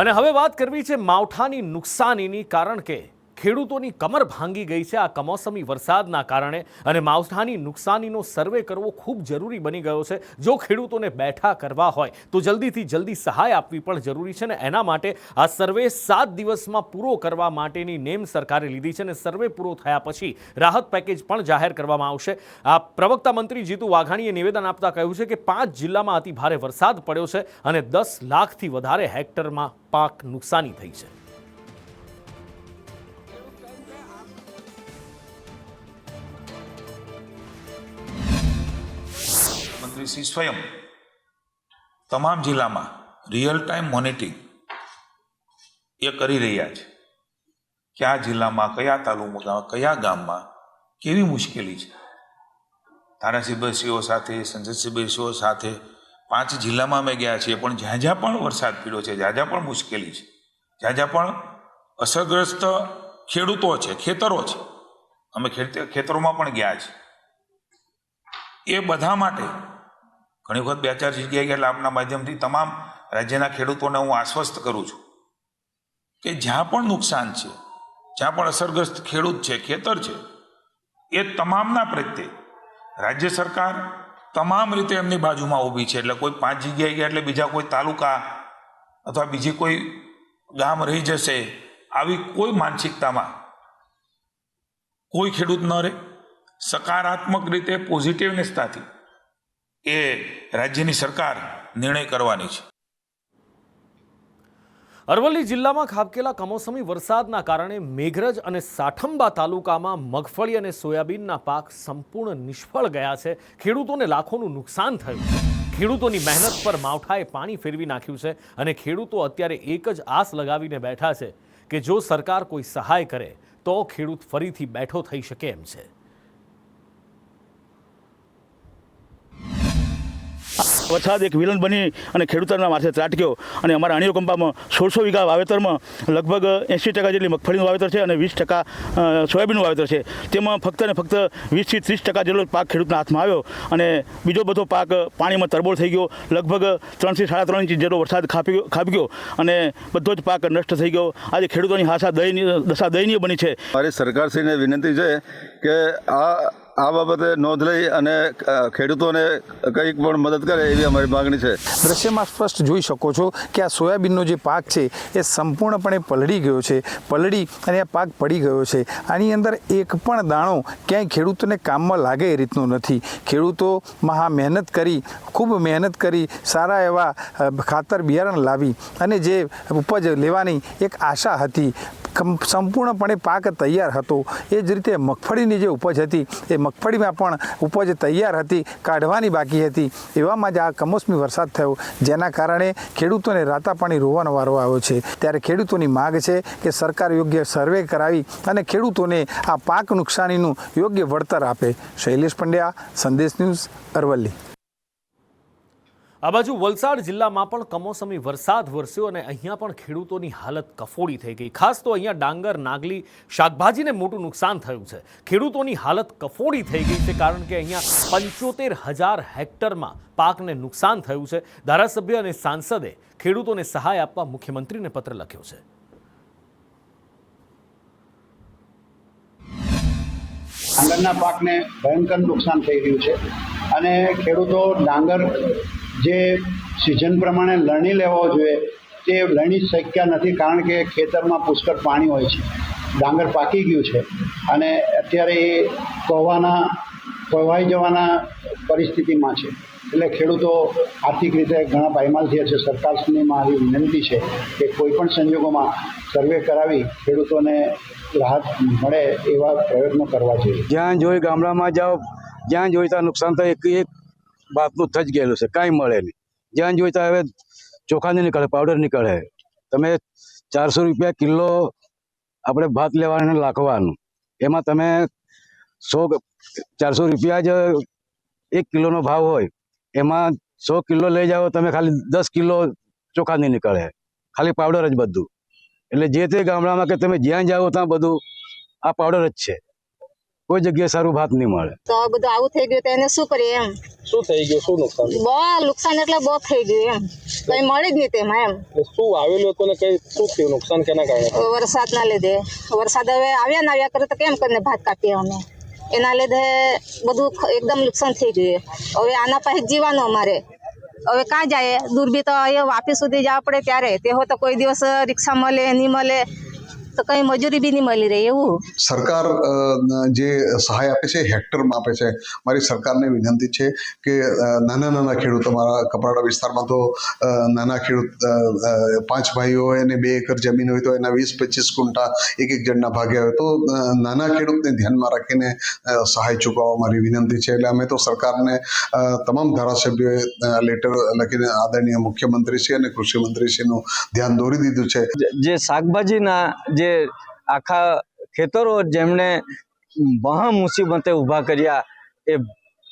અને હવે વાત કરવી છે માવઠાની નુકસાનીની, કારણ કે ખેડૂતોની કમર ભાંગી ગઈ છે આ કમોસમી વરસાદના કારણે અને માવઠાની નુકસાનીનો સર્વે કરવો ખૂબ જરૂરી બની ગયો છે। જો ખેડૂતોને બેઠા કરવા હોય તો જલ્દીથી જલ્દી સહાય આપવી પણ જરૂરી છે ને એના માટે આ સર્વે 7 દિવસમાં પૂરો કરવા માટેની નેમ સરકારે લીધી છે અને સર્વે પૂરો થયા પછી રાહત પેકેજ પણ જાહેર કરવામાં આવશે। આ પ્રવક્તા મંત્રી જીતુ વાઘાણીએ નિવેદન આપતા કહ્યું છે કે 5 જિલ્લામાં અતિ ભારે વરસાદ પડ્યો છે અને 10 લાખથી વધારે હેક્ટરમાં પાક નુકસાની થઈ છે। મંત્રી શ્રી સ્વયં તમામ જિલ્લામાં રિયલ ટાઈમ મોનિટરિંગ એ કરી રહ્યા છે। કયા જિલ્લામાં, કયા તાલુકામાં, કયા ગામમાં કેવી મુશ્કેલી છે। ધારાસભ્યશ્રીઓ સાથે, સંસદસભ્યશ્રીઓ સાથે 5 જિલ્લામાં અમે ગયા છીએ, પણ જ્યાં જ્યાં પણ વરસાદ પડ્યો છે, જ્યાં જ્યાં પણ મુશ્કેલી છે, જ્યાં જ્યાં પણ અસરગ્રસ્ત ખેડૂતો છે, ખેતરો છે, અમે ખેતરોમાં પણ ગયા છીએ। એ બધા માટે ઘણી વખત 2-4 જગ્યાએ એટલે આપના માધ્યમથી તમામ રાજ્યના ખેડૂતોને હું આશ્વસ્ત કરું છું કે જ્યાં પણ નુકસાન છે, જ્યાં પણ અસરગ્રસ્ત ખેડૂત છે, ખેતર છે, એ તમામના પ્રત્યે રાજ્ય સરકાર તમામ રીતે એમની બાજુમાં ઊભી છે। એટલે કોઈ 5 જગ્યાએ ગયા એટલે બીજા કોઈ તાલુકા અથવા બીજી કોઈ ગામ રહી જશે, આવી કોઈ માનસિકતામાં કોઈ ખેડૂત ન રહે। સકારાત્મક રીતે પોઝિટિવનેસતાથી એ રાજ્યની સરકાર નિર્ણય કરવાની છે। અરવલ્લી જિલ્લામાં ખાબકેલા કમોસમી વરસાદના કારણે મેઘરજ અને સાઠંબા તાલુકામાં મગફળી અને સોયાબીનના પાક સંપૂર્ણ નિષ્ફળ ગયા છે। ખેડૂતોને લાખોનું નુકસાન થયું છે। ખેડૂતોની મહેનત પર માવઠાએ પાણી ફેરવી નાખ્યું છે અને ખેડૂતો અત્યારે એક જ આસ લગાવીને બેઠા છે કે જો સરકાર કોઈ સહાય કરે તો ખેડૂત ફરીથી બેઠો થઈ શકે એમ છે। વરસાદ એક વિલન બની અને ખેડૂતોના માથે ત્રાટક્યો અને અમારા અણીઓ કંપામાં 1600 વીઘા વાવેતરમાં લગભગ 80% જેટલી મગફળીનું વાવેતર છે અને 20% સોયાબીનનું વાવેતર છે। તેમાં ફક્ત ને ફક્ત 20 થી 30% જેટલો પાક ખેડૂતના હાથમાં આવ્યો અને બીજો બધો પાક પાણીમાં તરબોળ થઈ ગયો। લગભગ 3 થી 3.5 ઇંચ જેટલો વરસાદ ખાબી ગયો અને બધો જ પાક નષ્ટ થઈ ગયો। આજે ખેડૂતોની દશા દયનીય બની છે। મારી સરકારશ્રીને વિનંતી છે કે આ બાબતે નોંધ લઈ અને ખેડૂતોને કંઈક પણ મદદ કરે એવી અમારી માગણી છે। દ્રશ્યમાં સ્પષ્ટ જોઈ શકો છો કે આ સોયાબીનનો જે પાક છે એ સંપૂર્ણપણે પલળી ગયો છે, પલળી અને આ પાક પડી ગયો છે। આની અંદર એક પણ દાણો ક્યાંય ખેડૂતોને કામમાં લાગે એ રીતનો નથી। ખેડૂતો મહેનત કરી, ખૂબ મહેનત કરી, સારા એવા ખાતર બિયારણ લાવી અને જે ઉપજ લેવાની એક આશા હતી, સંપૂર્ણપણે પાક તૈયાર હતો। એ જ રીતે મગફળીની જે ઉપજ હતી એ મગફળીમાં પણ ઉપજ તૈયાર હતી, કાઢવાની બાકી હતી। એવામાં જ આ કમોસમી વરસાદ થયો, જેના કારણે ખેડૂતોને રાતા પાણી રોવાનો વારો આવ્યો છે। ત્યારે ખેડૂતોની માગ છે કે સરકાર યોગ્ય સર્વે કરાવી અને ખેડૂતોને આ પાક નુકસાનીનું યોગ્ય વળતર આપે। શૈલેષ પંડ્યા, સંદેશ ન્યૂઝ, અરવલ્લી। આ બાજુ વલસાડ જિલ્લામાં પણ કમોસમી વરસાદ વરસ્યો અને અહીંયા પણ ખેડૂતોની હાલત કફોડી થઈ ગઈ। ખાસ તો અહીંયા ડાંગર, નાગલી, શાકભાજીને મોટું નુકસાન થયું છે। ખેડૂતોની હાલત કફોડી થઈ ગઈ છે કારણ કે અહીંયા 75,000 હેક્ટરમાં પાકને નુકસાન થયું છે। ધારાસભ્ય અને સાંસદે ખેડૂતોને સહાય આપવા મુખ્યમંત્રીને પત્ર લખ્યો છે। ડાંગરના પાકને ભયંકર નુકસાન થઈ રહ્યું છે અને ખેડૂતો ડાંગર જે સિઝન પ્રમાણે લણી લેવો જોઈએ તે લણી શક્યા નથી, કારણ કે ખેતરમાં પુષ્કળ પાણી હોય છે। ડાંગર પાકી ગયું છે અને અત્યારે એ કોહવાઈ જવાના પરિસ્થિતિમાં છે। એટલે ખેડૂતો આર્થિક રીતે ઘણા પાયમાલ થયા છે। સરકારશ્રીને મારી વિનંતી છે કે કોઈપણ સંજોગોમાં સર્વે કરાવી ખેડૂતોને રાહત મળે એવા પ્રયત્નો કરવા જોઈએ। જ્યાં જોઈ ગામડામાં જાઓ, જ્યાં જોઈ ત્યાં નુકસાન થાય એક બાતનું થઈ જ ગયેલું છે, કાંઈ મળે નહીં। જ્યાં જોઈ ત્યાં હવે ચોખા નહીં નીકળે, પાવડર નીકળે। તમે 400 રૂપિયા કિલો આપણે ભાત લેવાનું લાખવાનું, એમાં તમે 400 રૂપિયા જ 1 કિલોનો ભાવ હોય, એમાં 100 કિલો લઈ જાઓ તમે, ખાલી 10 કિલો ચોખા નહીં નીકળે, ખાલી પાવડર જ બધું। એટલે જે તે ગામડામાં કે તમે જ્યાં જાઓ ત્યાં બધું આ પાવડર જ છે। કોઈ જગ્યાએ સારું ભાત નહીં મળે. તો બધું આવું થઈ ગયું તો એને શું કરીએ એમ. શું થઈ ગયું, શું નુકસાન? બહુ નુકસાન એટલે બહુ થઈ ગયું એમ, કઈ મળી જ નહીં તેમાં એમ. શું આવેલું હતું ને કઈ શું થયું નુકસાન કેના કારણે? વરસાદના લીધે. વરસાદ હવે આવ્યા કરે તો કેમ કરીને ભાત કાપીએ અમે, એના લીધે બધું એકદમ નુકસાન થઈ ગયું. હવે આના પાસે જીવાનું અમારે, હવે કાં જાય, દૂર બી તો અહીંયા વાપી સુધી જવા પડે ત્યારે. તે હોય તો કોઈ દિવસ રિક્ષા મળે નહીં મળે તો કંઈ મજૂરી બી નહીં મળી રહી એવું. સરકાર જે સહાય આપે છે હેક્ટરમાં આપે છે. મારી સરકારને વિનંતી છે કે નાના ખેડૂતો, અમારા કપરાડા વિસ્તારમાં તો નાના ખેડૂત 5 ભાઈઓ હોય અને 2 એકર જમીન હોય તો એના 20-25 ગુંઠા એક જણના ભાગે હોય તો નાના ખેડૂતને ધ્યાનમાં રાખીને સહાય ચૂકવવા મારી વિનંતી છે. એટલે અમે તો સરકારને તમામ ધારાસભ્યોએ લેટર લખીને આદરણીય મુખ્યમંત્રીશ્રી અને કૃષિ મંત્રીશ્રીનું ધ્યાન દોરી દીધું છે. જે શાકભાજીના જે આખા ખેતરો જેમણે મહા મુસીબતે ઊભા કર્યા એ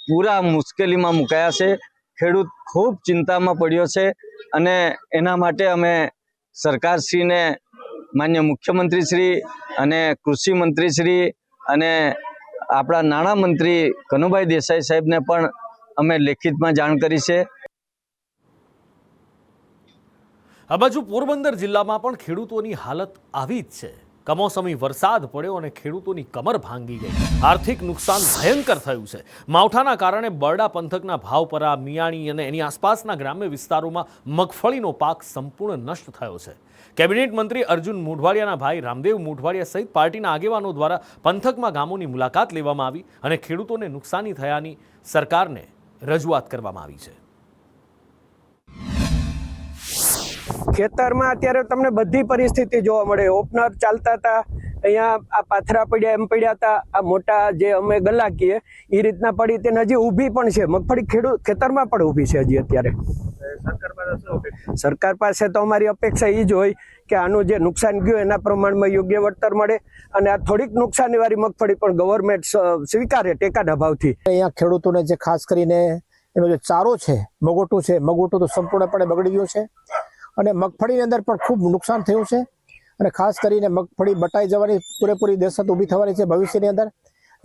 પૂરા મુશ્કેલીમાં મુકાયા છે. ખેડૂત ખૂબ ચિંતામાં પડ્યો છે અને એના માટે અમે સરકારશ્રીને, માન્ય મુખ્યમંત્રીશ્રી અને કૃષિ મંત્રીશ્રી અને આપણા નાણામંત્રી કનુભાઈ દેસાઈ સાહેબને પણ અમે લેખિતમાં જાણ કરી છે. આ બાજુ પોરબંદર જિલ્લામાં પણ ખેડૂતોની હાલત આવી જ છે. કમોસમી વરસાદ પડ્યો અને ખેડૂતોની કમર ભાંગી ગઈ. આર્થિક નુકસાન ભયંકર થયું છે. માવઠાના કારણે બરડા પંથકના ભાવપરા, મિયાણી અને એની આસપાસના ગ્રામ્ય વિસ્તારોમાં મગફળીનો પાક સંપૂર્ણ નષ્ટ થયો છે. કેબિનેટ મંત્રી અર્જુન મોઢવાડિયાના ભાઈ રામદેવ મોઢવાડિયા સહિત પાર્ટીના આગેવાનો દ્વારા પંથકમાં ગામોની મુલાકાત લેવામાં આવી અને ખેડૂતોને નુકસાની થયાની સરકારને રજૂઆત કરવામાં આવી છે. ખેતરમાં અત્યારે તમને બધી પરિસ્થિતિ જોવા મળે. ઓપનર ચાલતા હતા, અહીંયા આ પાથરા પડ્યા એમ પડ્યા હતા, આ મોટા જે અમે ગલા કહીએ એ રીતના પડી, તેને હજી ઊભી પણ છે. મગફળી ખેતરમાં પણ ઊભી છે હજી અત્યારે. સરકાર પાસે તો અમારી અપેક્ષા એ જ હોય કે આનું જે નુકસાન ગયું એના પ્રમાણમાં યોગ્ય વળતર મળે અને આ થોડીક નુકસાનીવાળી મગફળી પણ ગવર્મેન્ટ સ્વીકારે ટેકાના ભાવથી. અહીંયા ખેડૂતોને જે ખાસ કરીને એનો જે ચારો છે, મગોટું છે, મગોટું તો સંપૂર્ણપણે બગડી ગયું છે અને મગફળીની અંદર પણ ખૂબ નુકસાન થયું છે અને ખાસ કરીને મગફળી બટાઈ જવાની પૂરેપૂરી દહેશત ઊભી થવાની છે ભવિષ્યની અંદર.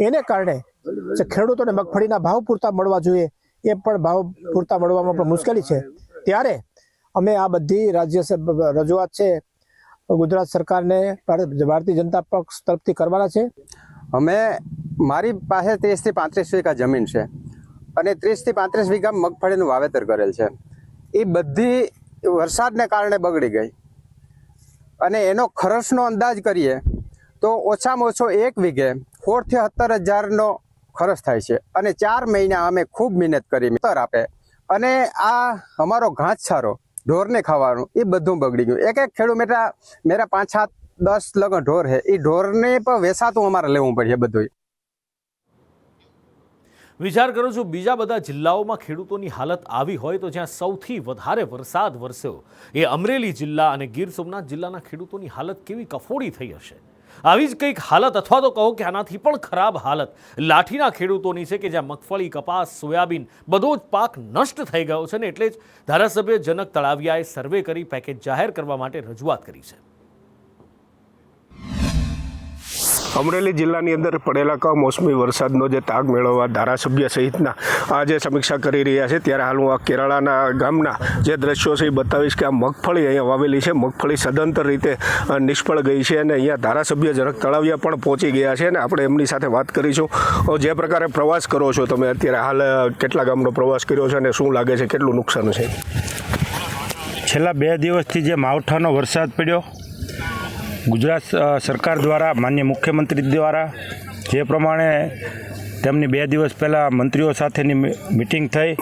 એને કારણે જે ખેડૂતોને મગફળીના ભાવ પૂરતા મળવા જોઈએ એ પણ ભાવ પૂરતા મળવામાં પણ મુશ્કેલી છે. ત્યારે અમે આ બધી રાજ્ય રજૂઆત છે ગુજરાત સરકારને, ભારતીય જનતા પક્ષ તરફથી કરવાના છે. મારી પાસે 30 થી 35 વીઘા જમીન છે અને 30 થી 35 વીઘા મગફળીનું વાવેતર કરેલ છે. એ બધી વરસાદને કારણે બગડી ગઈ અને એનો ખર્ચનો અંદાજ કરીએ તો ઓછામાં ઓછો 1 વીઘે 16,000 થી 17,000નો ખર્ચ થાય છે અને 4 મહિના અમે ખૂબ મહેનત કરી તર આપે અને આ અમારો ઘાસચારો ઢોરને ખાવાનું એ બધું બગડી ગયું. એક ખેડૂત મેરા 5-7-10 લગન ઢોર છે, એ ઢોરને પણ વેસાતું અમારે લેવું પડે બધું. વિચાર કરો છો બીજા બધા જિલ્લાઓમાં ખેડૂતોની હાલત આવી હોય તો જ્યાં સૌથી વધારે વરસાદ વરસ્યો એ અમરેલી જિલ્લા અને ગીર સોમનાથ જિલ્લાના ખેડૂતોની હાલત કેવી કફોડી થઈ હશે. આવી જ કંઈક હાલત અથવા તો કહો કે આનાથી પણ ખરાબ હાલત લાઠીના ખેડૂતોની છે કે જ્યાં મગફળી, કપાસ, સોયાબીન બધો જ પાક નષ્ટ થઈ ગયો છે ને એટલે જ ધારાસભ્ય જનક તળાવિયાએ સર્વે કરી પેકેજ જાહેર કરવા માટે રજૂઆત કરી છે. અમરેલી જિલ્લાની અંદર પડેલા કમોસમી વરસાદનો જે તાગ મેળવવા ધારાસભ્ય સહિતના આજે સમીક્ષા કરી રહ્યા છે ત્યારે હાલ હું આ કેરાળાના ગામના જે દ્રશ્યો છે એ બતાવીશ કે આ મગફળી અહીંયા વાવેલી છે. મગફળી સદંતર રીતે નિષ્ફળ ગઈ છે અને અહીંયા ધારાસભ્ય જનક તળાવિયા પણ પહોંચી ગયા છે અને આપણે એમની સાથે વાત કરીશું. જે પ્રકારે પ્રવાસ કરો છો તમે અત્યારે, હાલ કેટલા ગામનો પ્રવાસ કર્યો છે અને શું લાગે છે કેટલું નુકસાન છે? છેલ્લા 2 દિવસથી જે માવઠાનો વરસાદ પડ્યો, ગુજરાત સરકાર દ્વારા, માન્ય મુખ્યમંત્રી દ્વારા જે પ્રમાણે તેમની 2 દિવસ પહેલાં મંત્રીઓ સાથેની મિટિંગ થઈ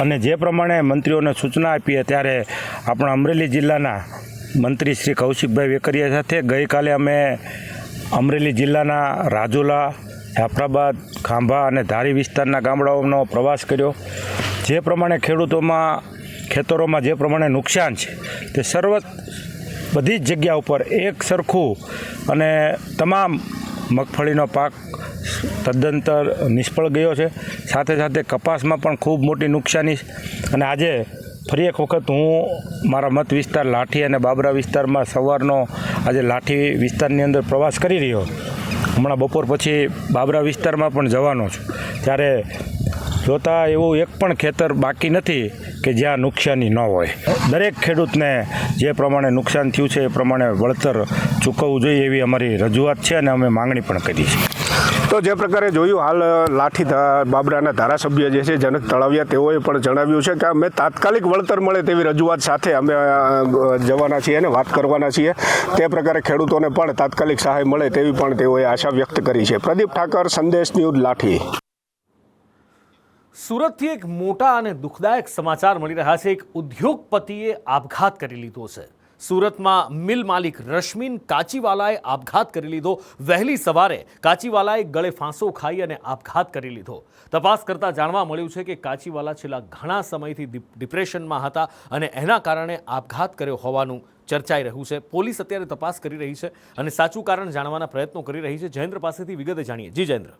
અને જે પ્રમાણે મંત્રીઓને સૂચના આપી ત્યારે આપણા અમરેલી જિલ્લાના મંત્રી શ્રી કૌશિકભાઈ વેકરિયા સાથે ગઈકાલે અમે અમરેલી જિલ્લાના રાજુલા, જાફરાબાદ, ખાંભા અને ધારી વિસ્તારના ગામડાઓનો પ્રવાસ કર્યો. જે પ્રમાણે ખેતરોમાં જે પ્રમાણે નુકસાન છે તે બધી જ જગ્યા ઉપર એક સરખું અને તમામ મગફળીનો પાક તદ્દંતર નિષ્ફળ ગયો છે. સાથે સાથે કપાસમાં પણ ખૂબ મોટી નુકસાની. અને આજે ફરી એક વખત હું મારા મત વિસ્તાર લાઠી અને બાબરા વિસ્તારમાં સવારનો આજે લાઠી વિસ્તારની અંદર પ્રવાસ કરી રહ્યો હમણાં બપોર પછી બાબરા વિસ્તારમાં પણ જવાનો છું, ત્યારે જોતાં એવું એક પણ ખેતર બાકી નથી કે જ્યાં નુકસાની ન હોય. દરેક ખેડૂતને જે પ્રમાણે નુકસાન થયું છે એ પ્રમાણે વળતર ચૂકવવું જોઈએ એવી અમારી રજૂઆત છે અને અમે માંગણી પણ કરી છે. તો જે પ્રકારે જોયું હાલ લાઠી બાબરાના ધારાસભ્ય જે છે જનક તળાવિયા તેઓએ પણ જણાવ્યું છે કે અમે તાત્કાલિક વળતર મળે તેવી રજૂઆત સાથે અમે જવાના છીએ અને વાત કરવાના છીએ. તે પ્રકારે ખેડૂતોને પણ તાત્કાલિક સહાય મળે તેવી પણ તેઓએ આશા વ્યક્ત કરી છે. પ્રદીપ ઠાકર, સંદેશ ન્યૂઝ, લાઠી. સુરતથી એક મોટા અને દુઃખદાયક સમાચાર મળી રહ્યા છે. એક ઉદ્યોગપતિએ આપઘાત કરી લીધો છે. સુરતમાં મિલ માલિક રશ્મિન કાચીવાલાએ આપઘાત કરી લીધો. વહેલી સવારે કાચીવાલાએ ગળે ફાંસો ખાઈ અને આપઘાત કરી લીધો. તપાસ કરતાં જાણવા મળ્યું છે કે કાચીવાલા છેલ્લા ઘણા સમયથી ડિપ્રેશનમાં હતા અને એના કારણે આપઘાત કર્યો હોવાનું ચર્ચાઈ રહ્યું છે. પોલીસ અત્યારે તપાસ કરી રહી છે અને સાચું કારણ જાણવાના પ્રયત્નો કરી રહી છે. જયેન્દ્ર પાસેથી વિગતે જાણીએ. જી જયેન્દ્ર.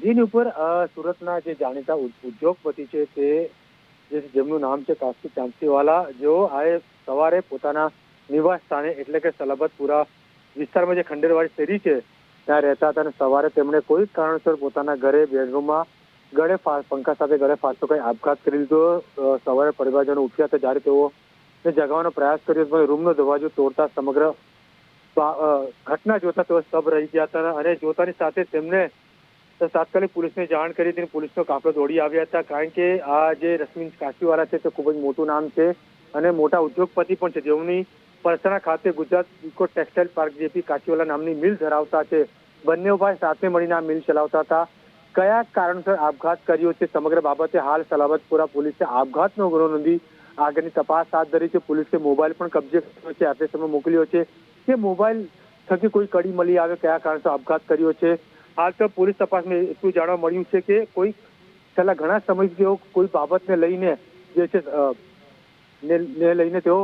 જીની ઉપર સુરતના જે જાણીતા ઉદ્યોગપતિ છે તે જેમનું નામ છે કાશી ચાંદસીવાલા, જેઓ આ સવારે પોતાના નિવાસ સ્થાને એટલે કે સલાબતપુરા વિસ્તારમાં જે ખંડેરવાડી શેરી છે ત્યાં રહેતા હતા અને સવારે તેમણે કોઈ કારણસર પોતાના ઘરે બેડરૂમમાં પંખા સાથે ગળે ફાંસો ખાઈ આપઘાત કરી લીધો. સવારે પરિવારજનો ઉઠ્યા હતા જ્યારે તેઓને જગાવવાનો પ્રયાસ કર્યો પણ રૂમનો દરવાજો તોડતા સમગ્ર ઘટના જોતા તેઓ સ્તબ્ધ રહી ગયા હતા અને જોતાની સાથે તેમને તાત્કાલિક પોલીસને જાણ કરી હતી. પોલીસનો કાફલો દોડી આવ્યા હતા કારણ કે આ જે રશ્મિન કાચીવાલા છે તે ખૂબ જ મોટું નામ છે અને મોટા ઉદ્યોગપતિ પણ છે, જેઓની પરસણા ખાતે Gujarat eco textile park JP Kachiwala નામની મિલ ધરાવતા છે. બંને ભાઈ સાથે મળીને આ મિલ ચલાવતા હતા. કયા કારણસર આપઘાત કર્યો છે સમગ્ર બાબતે હાલ સલાબતપુરા પોલીસે આપઘાતનો ગુનો નોંધી આગળની તપાસ હાથ ધરી છે. પોલીસે મોબાઈલ પણ કબજે કર્યો છે, એફએસએલમાં મોકલ્યો છે કે મોબાઈલ થકી કોઈ કડી મળી આવે કયા કારણસર આપઘાત કર્યો છે. હાલ તો પોલીસ તપાસમાં એટલું જાણવા મળ્યું છે કે કોઈ છેલ્લા ઘણા સમયથી તેઓ કોઈ બાબતને લઈને જે છે ને લઈને તેઓ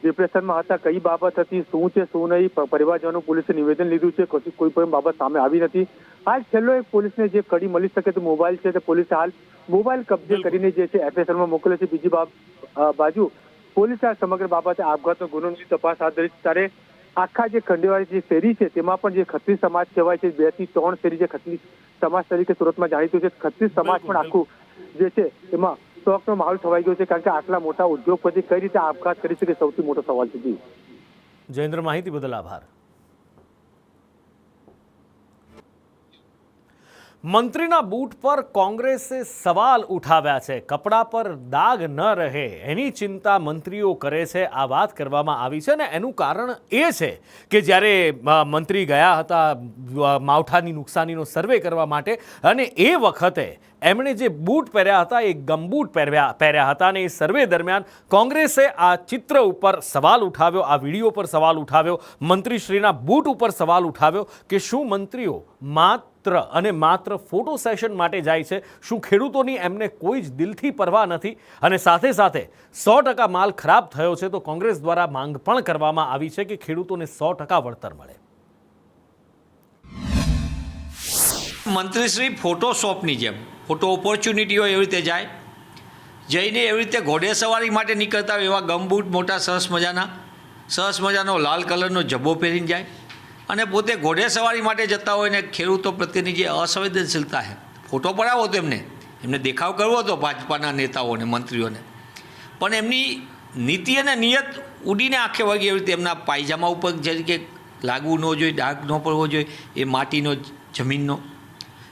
ડિપ્રેશનમાં હતા. કઈ બાબત હતી, શું છે શું નહીં, પરિવારજનો પોલીસે નિવેદન લીધું છે, કોઈ પણ બાબત સામે આવી નથી. હાલ છેલ્લો એક પોલીસને જે કડી મળી શકે તો મોબાઈલ છે, તે પોલીસે હાલ મોબાઈલ કબજે કરીને જે છે એફએસએલમાં મોકલે છે. બીજી બાજુ પોલીસે આ સમગ્ર બાબતે આપઘાતનો ગુનોની તપાસ હાથ ધરી. ત્યારે આખા જે ખંડેવાડી જે શેરી છે તેમાં પણ જે ખત્રી સમાજ કહેવાય છે, 2 થી 3 શેરી જે ખત્રી સમાજ તરીકે સુરતમાં જાણીતું છે, ખત્રી સમાજ પણ આખું જે છે એમાં શોકનો માહોલ છવાઈ ગયો છે કારણ કે આટલા મોટા ઉદ્યોગપતિ કઈ રીતે આપઘાત કરી શકે સૌથી મોટો સવાલ છે. જયેન્દ્ર, માહિતી બદલ આભાર. મંત્રીના બૂટ પર કોંગ્રેસે સવાલ ઉઠાવ્યા છે. કપડા પર દાગ ન રહે એની ચિંતા મંત્રીઓ કરે છે, આ વાત કરવામાં આવી છે. અને એનું કારણ એ છે કે જ્યારે મંત્રી ગયા હતા માવઠાની નુકસાનીનો સર્વે કરવા માટે અને એ વખતે એમણે જે બૂટ પહેર્યા હતા એ ગમબૂટ પહેર્યા હતા અને એ સર્વે દરમિયાન કોંગ્રેસે આ ચિત્ર ઉપર સવાલ ઉઠાવ્યો, આ વિડીયો પર સવાલ ઉઠાવ્યો, મંત્રીશ્રીના બૂટ ઉપર સવાલ ઉઠાવ્યો કે શું મંત્રીઓ માત્ર અને માત્ર ફોટો સેશન માટે જાય છે? શું ખેડૂતોની એમને કોઈ જ દિલથી પરવા નથી? અને સાથે સાથે 100% માલ ખરાબ થયો છે તો કોંગ્રેસ દ્વારા માંગ પણ કરવામાં આવી છે કે ખેડૂતોને 100% વળતર મળે. મંત્રીશ્રી ફોટોશોપની જેમ ફોટો ઓપોર્ચ્યુનિટી હોય એવી રીતે જાય, જઈને એવી રીતે ઘોડે સવારી માટે નીકળતા હોય એવા ગમબૂટ મોટા સરસ મજાનો લાલ કલરનો જબ્બો પહેરીને જાય અને પોતે ઘોડે સવારી માટે જતા હોય ને ખેડૂતો પ્રત્યેની જે અસંવેદનશીલતા છે. ફોટો પડાવો તો એમને દેખાવ કરવો હતો ભાજપાના નેતાઓને, મંત્રીઓને, પણ એમની નીતિ અને નિયત ઉડીને આંખે વાગી એવી રીતે એમના પાયજામા ઉપર જે કે લાગવું ન જોઈએ, ડાઘ ન પડવો જોઈએ, એ માટીનો જમીનનો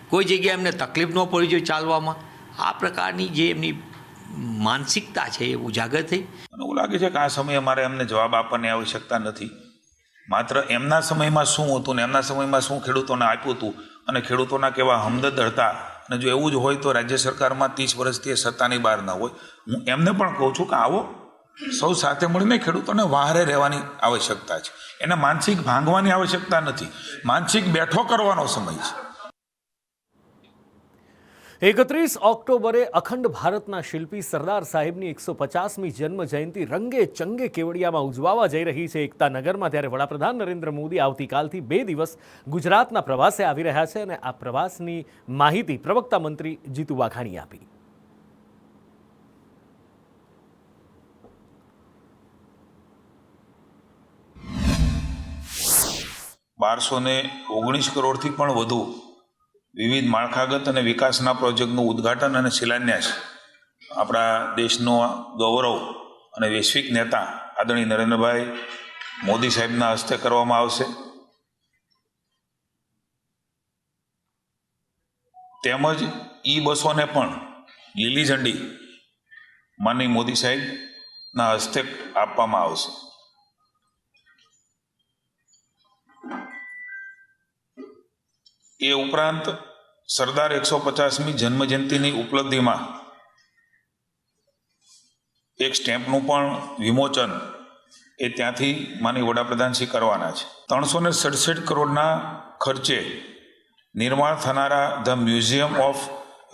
કોઈ જગ્યાએ એમને તકલીફ ન પડી જોઈએ ચાલવામાં. આ પ્રકારની જે એમની માનસિકતા છે એ ઉજાગર થઈ. મને એવું લાગે છે કે આ સમયે મારે એમને જવાબ આપવાની આવશ્યકતા નથી. માત્ર એમના સમયમાં શું હતું ને એમના સમયમાં શું ખેડૂતોને આપ્યું હતું અને ખેડૂતોના કેવા હમદર્દ હતા, અને જો એવું જ હોય તો રાજ્ય સરકારમાં 30 વર્ષથી સત્તાની બહાર ન હોય. હું એમને પણ કહું છું કે આવો સૌ સાથે મળીને ખેડૂતોને વહારે રહેવાની આવશ્યકતા છે. એને માનસિક ભાંગવાની આવશ્યકતા નથી, માનસિક બેઠો કરવાનો સમય છે. 31 ઓક્ટોબરે અખંડ ભારતના શિલ્પી સરદાર સાહેબની 150મી જન્મ જયંતિ રંગે ચંગે કેવડિયામાં ઉજવાવા જઈ રહી છે એકતા નગરમાં. ત્યારે વડાપ્રધાન નરેન્દ્ર મોદી આવતીકાલથી 2 દિવસ ગુજરાતના પ્રવાસે આવી રહ્યા છે અને આ પ્રવાસની માહિતી પ્રવક્તા મંત્રી જીતુ વાઘાણીએ આપી. 1219 કરોડથી પણ વધુ વિવિધ માળખાગત અને વિકાસના પ્રોજેક્ટનું ઉદ્ઘાટન અને શિલાન્યાસ આપણા દેશનો ગૌરવ અને વૈશ્વિક નેતા આદરણીય નરેન્દ્રભાઈ મોદી સાહેબના હસ્તે કરવામાં આવશે. તેમજ બસોને પણ લીલી ઝંડી માનનીય મોદી સાહેબના હસ્તે આપવામાં આવશે. એ ઉપરાંત સરદાર 150મી જન્મજયંતિની ઉપલબ્ધિમાં એક સ્ટેમ્પનું પણ વિમોચન એ ત્યાંથી માનનીય વડાપ્રધાનશ્રી કરવાના છે. 367 કરોડના ખર્ચે નિર્માણ થનારા the museum of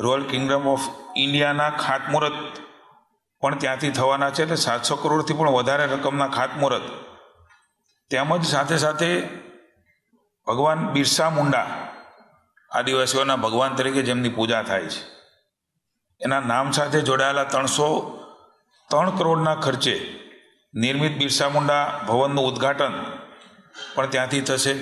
royal Kingdom of ઇન્ડિયાના ખાતમુહૂર્ત પણ ત્યાંથી થવાના છે. એટલે 700 કરોડથી પણ વધારે રકમના ખાતમુહૂર્ત તેમજ સાથે સાથે ભગવાન બિરસા મુંડા આદિવાસીઓના ભગવાન તરીકે જેમની પૂજા થાય છે એના નામ સાથે જોડાયેલા 303 કરોડના ખર્ચે નિર્મિત બિરસા મુંડા ભવનનું ઉદ્ઘાટન પણ ત્યાંથી થશે.